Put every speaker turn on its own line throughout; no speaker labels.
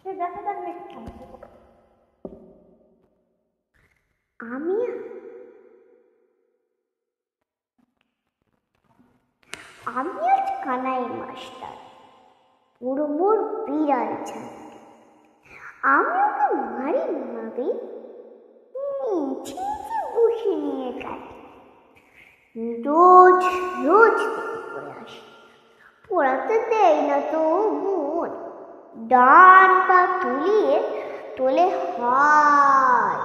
সে দেখা যাক নাকি আমি আমি আজ কানাই মাস্টার, পুরো মোর বিড়াল ছাড়। আমি ওকে মারি মারি নিচে নিচে বসে নিয়ে কাটি। রোজ রোজ পড়ে আসি, পড়াতে দেয় না তো মন। ডান পা তুলিয়ে তোলে হায়।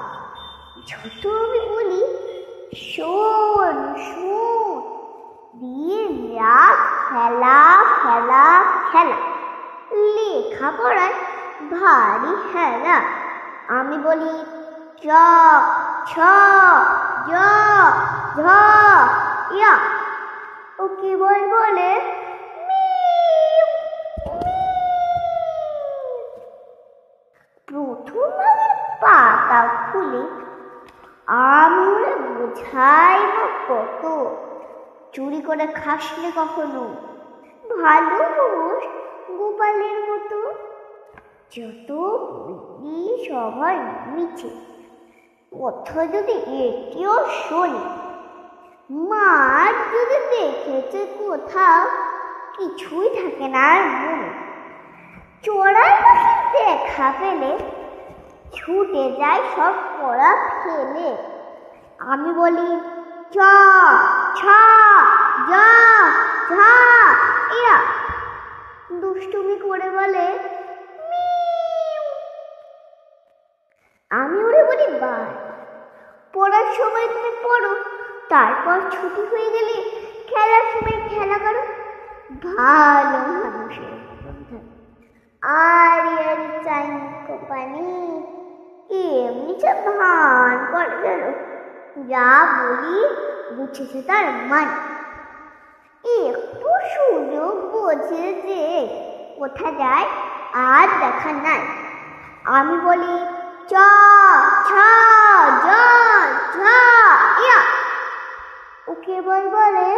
যত আমি বলি শোন শোন, দিয়ে রাত খেলা খেলা খেলা, লেখাপড়ায় ভারী হেলা। আমি বলি চ ছ জ ঝ ইয়া, ও কেবল বলে মিউ মিউ। প্রথম ভাগের পাতা খুলে আমি ওরে বোঝাইব কত, চুরি করে খাসলে কখনো ভালো হোস গোপালের মতো। যত বুদ্ধি সবার মিছে, কথা যদি এটিও শোনে। মার যদি দেখেছে কোথাও, কিছুই থাকে না আর মনে। চড়াই পাখির দেখা পেলে ছুটে যায় সব পড়া ফেলে। আমি বলি চ ছ জ ঝ ইয়া, দুষ্টুমি করে বলে মিউ। আমি ওরে বলি বার, পড়ার সময় তুমি পড়ো, তারপর ছুটি হয়ে গেলে খেলার সময় খেলা করো। ভালো মানুষের আর এর চাই কোপানি, এমনি যে ভান করে গেল। যা বলি বুঝেছে তার মান, একটু সুযোগ বোঝে যে কোথা যায় আর দেখা নাই। আমি বলি চ ছ জ ঝ ইয়া, ও কেবল বলে